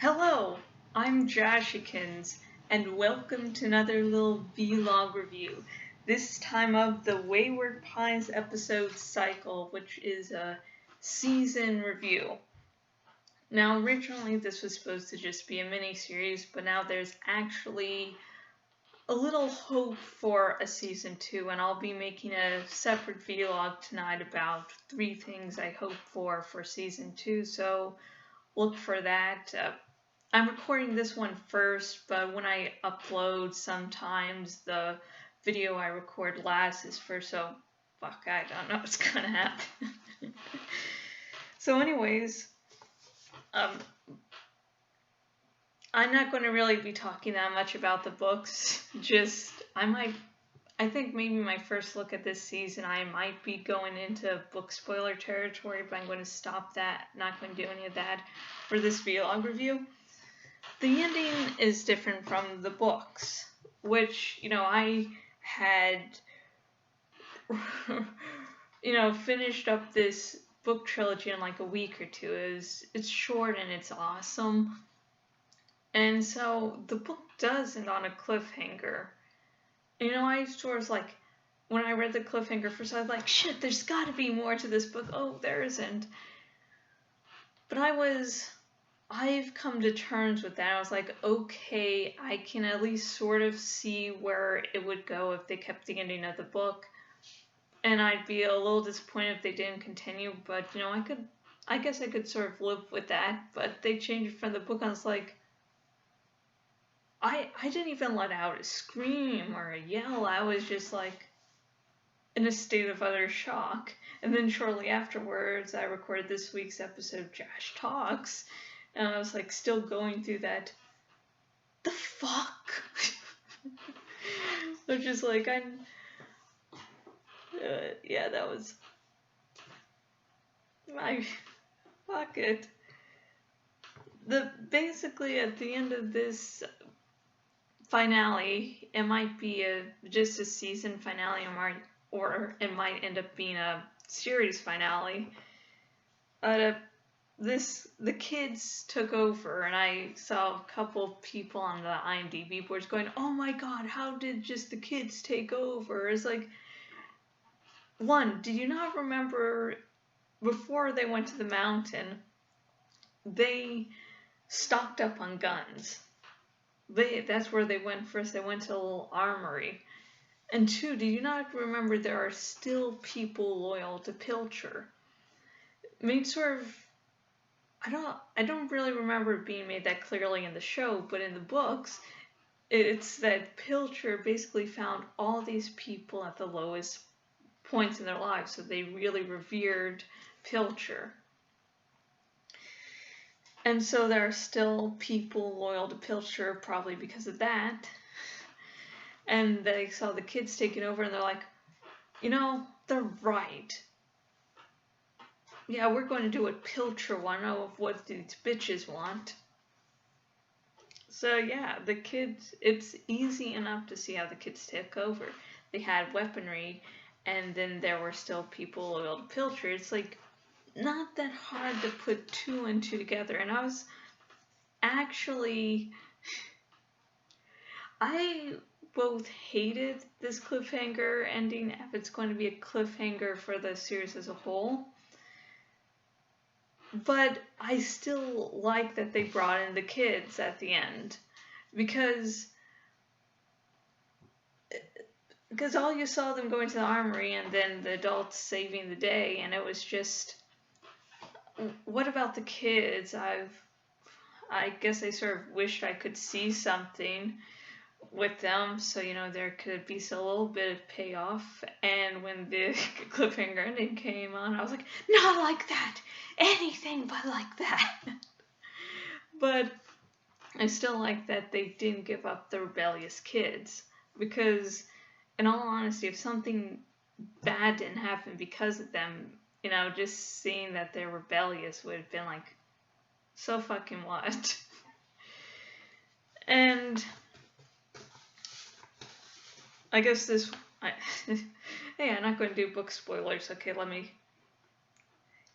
Hello, I'm Joshikins, and welcome to another little vlog review. This time of the Wayward Pines episode cycle, which is a season review. Now, originally this was supposed to just be a mini-series, but now there's actually a little hope for a season 2, and I'll be making a separate vlog tonight about 3 things I hope for season 2, so look for that. I'm recording this one first, but when I upload, sometimes the video I record last is first, so fuck, I don't know what's gonna happen. So anyways, I'm not going to really be talking that much about the books, I think maybe my first look at this season, I might be going into book spoiler territory, but I'm going to stop that, not going to do any of that for this vlog review. The ending is different from the books, which, I had, finished up this book trilogy in like a week or two. It's short and it's awesome. And so the book does end on a cliffhanger. I sort of like, when I read the cliffhanger first, I was like, shit, there's gotta be more to this book. Oh, there isn't. But I've come to terms with that. I was like, okay, I can at least sort of see where it would go if they kept the ending of the book. And I'd be a little disappointed if they didn't continue, but, I guess I could sort of live with that. But they changed it from the book, and I was like, I didn't even let out a scream or a yell. I was just like in a state of utter shock. And then shortly afterwards, I recorded this week's episode of Josh Talks, and I was like still going through that. The fuck? I was just like, yeah, that was my fuck it. Basically at the end of this finale, it might be just a season finale, or it might end up being a series finale. The kids took over, and I saw a couple of people on the IMDb boards going, "Oh my god, how did just the kids take over?" It's like, one, did you not remember before they went to the mountain, they stocked up on guns? That's where they went first. They went to a little armory. And two, do you not remember there are still people loyal to Pilcher? I mean, sort of, I don't really remember it being made that clearly in the show, but in the books, it's that Pilcher basically found all these people at the lowest points in their lives, so they really revered Pilcher. And so there are still people loyal to Pilcher, probably because of that. And they saw the kids taking over, and they're like, they're right. Yeah, we're going to do what Pilcher want, know of what these bitches want. So yeah, the kids, it's easy enough to see how the kids took over. They had weaponry, and then there were still people loyal to Pilcher. It's like, not that hard to put two and two together. And I both hated this cliffhanger ending, if it's going to be a cliffhanger for the series as a whole. But I still like that they brought in the kids at the end, because all you saw them going to the armory and then the adults saving the day, and it was just, what about the kids? I guess I sort of wished I could see something with them, so there could be a little bit of payoff. And when the cliffhanger ending came on, I was like, not like that, anything but like that. But I still like that they didn't give up the rebellious kids, because in all honesty, if something bad didn't happen because of them, just seeing that they're rebellious would have been like, so fucking what? And I guess hey, I'm not going to do book spoilers. Okay,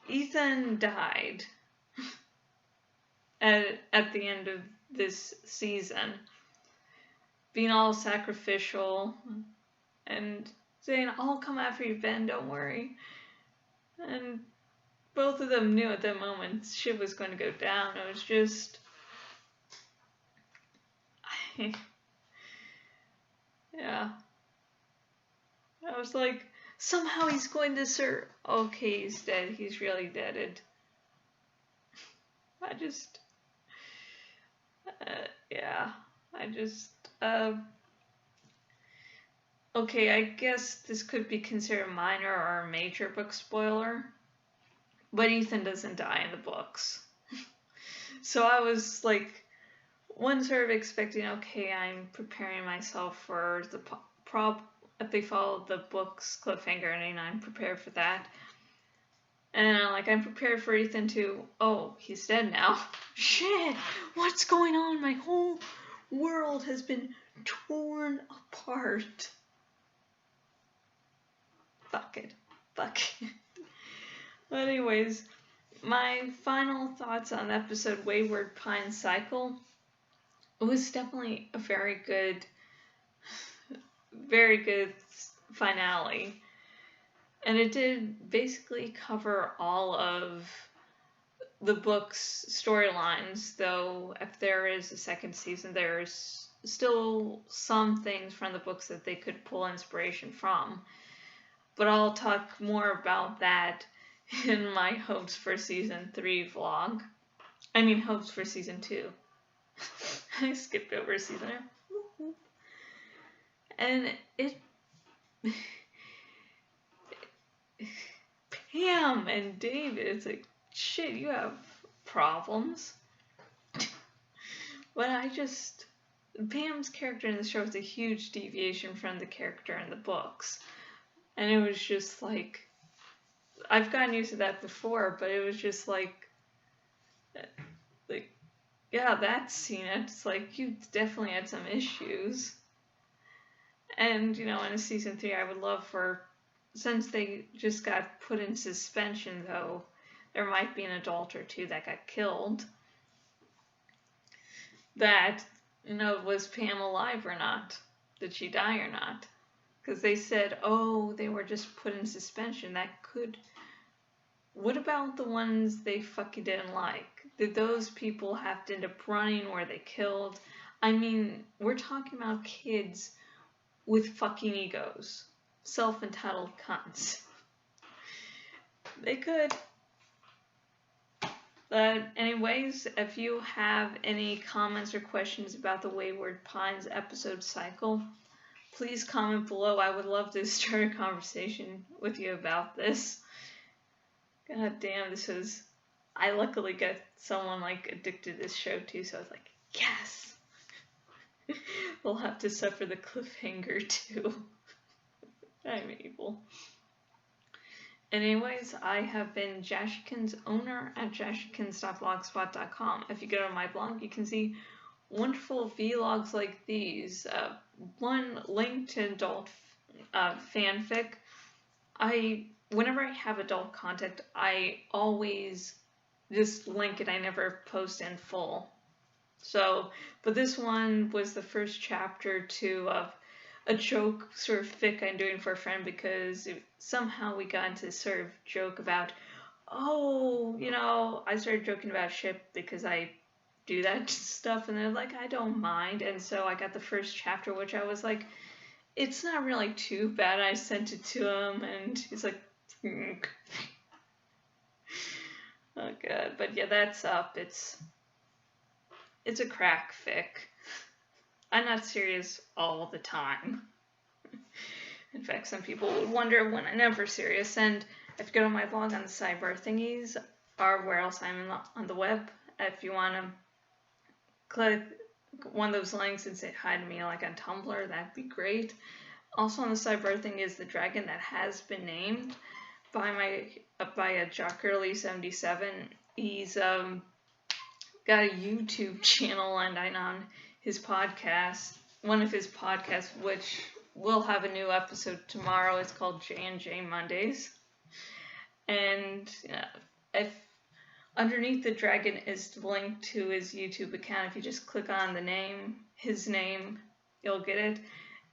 Ethan died. At at the end of this season, being all sacrificial and saying, I'll come after you, Ben, don't worry. And both of them knew at that moment shit was going to go down. It was just... yeah. I was like, somehow he's going to serve. Okay, he's dead. He's really deaded. I just... yeah. I just... okay, I guess this could be considered a minor or a major book spoiler. But Ethan doesn't die in the books. So I was like, one sort of expecting, okay, I'm preparing myself for the if they follow the book's cliffhanger ending, I'm prepared for that. And I'm prepared for Ethan to, oh, he's dead now. Shit, what's going on? My whole world has been torn apart. Fuck it. But anyways, my final thoughts on the episode Wayward Pines Cycle. It was definitely a very good finale. And it did basically cover all of the book's storylines, though if there is a second season, there's still some things from the books that they could pull inspiration from. But I'll talk more about that in my hopes for season 3 vlog. I mean, hopes for season 2. I skipped over season 2. And Pam and David, it's like, shit, you have problems. But Pam's character in the show is a huge deviation from the character in the books. And it was just like, I've gotten used to that before, but it was just like, yeah, that scene, it's like, you definitely had some issues. And, in a season 3, I would love for, since they just got put in suspension, though, there might be an adult or two that got killed, that, was Pam alive or not? Did she die or not? Because they said, oh, they were just put in suspension. That could... What about the ones they fucking didn't like? Did those people have to end up running? Were they killed? I mean, we're talking about kids with fucking egos. Self-entitled cunts. They could. But anyways, if you have any comments or questions about the Wayward Pines episode cycle, please comment below. I would love to start a conversation with you about this. God damn, I luckily got someone addicted to this show too, so I was like, yes! We'll have to suffer the cliffhanger too. I'm evil. Anyways, I have been Jashikins owner at jashikins.blogspot.com. If you go to my blog, you can see wonderful vlogs like these. One link to adult fanfic. Whenever I have adult content, I always just link it. I never post in full. So, but this one was the first chapter to a joke sort of fic I'm doing for a friend, because somehow we got into this sort of joke about, I started joking about shit because I do that stuff, and they're like, I don't mind. And so I got the first chapter, which I was like, it's not really too bad. I sent it to him, and he's like, oh god. But yeah, that's up. It's a crack fic. I'm not serious all the time. In fact, some people would wonder when I'm never serious. And if you go to my blog on the sidebar thingies, or where else I'm on the web, if you want to click one of those links and say hi to me on Tumblr, that'd be great. Also on the sidebar thing is the dragon that has been named by a Jockerly77. He's got a YouTube channel, and I'm on his podcast, one of his podcasts, which will have a new episode tomorrow. It's called J&J Mondays. And if underneath the dragon is the link to his YouTube account. If you just click on the name, his name, you'll get it.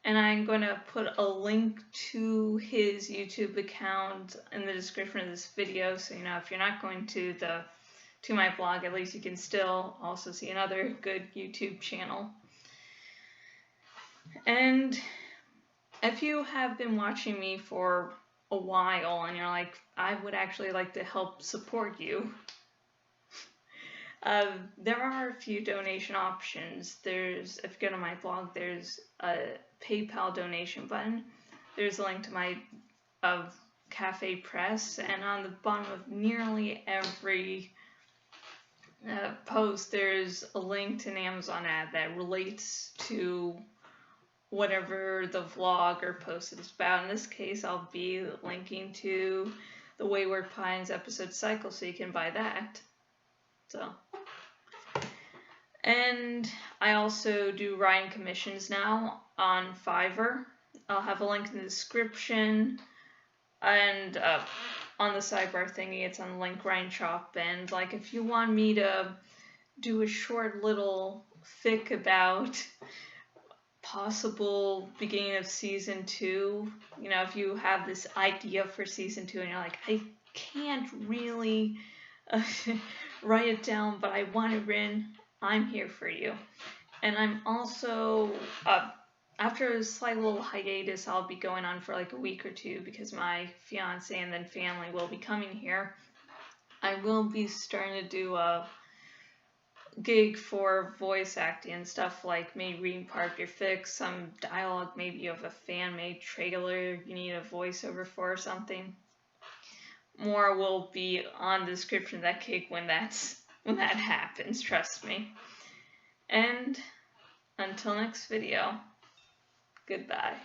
And I'm going to put a link to his YouTube account in the description of this video, so if you're not going to my blog, at least you can still also see another good YouTube channel. And if you have been watching me for a while and you're like, I would actually like to help support you, there are a few donation options. If you go to my blog, there's a PayPal donation button. There's a link to my Cafe Press, and on the bottom of nearly every post, there's a link to an Amazon ad that relates to whatever the vlog or post is about. In this case, I'll be linking to the Wayward Pines episode cycle, so you can buy that. And I also do writing commissions now on Fiverr. I'll have a link in the description, and on the sidebar thingy, it's on the link Writing Shop. And if you want me to do a short little fic about possible beginning of season 2, if you have this idea for season 2 and you're like, I can't really write it down, but I want it written, I'm here for you. And I'm also, after a slight little hiatus, I'll be going on for a week or two because my fiance and then family will be coming here. I will be starting to do a gig for voice acting and stuff, like maybe reading part of your fic, some dialogue, maybe you have a fan-made trailer you need a voiceover for or something. More will be on the description of that gig when that happens, trust me. And until next video, goodbye.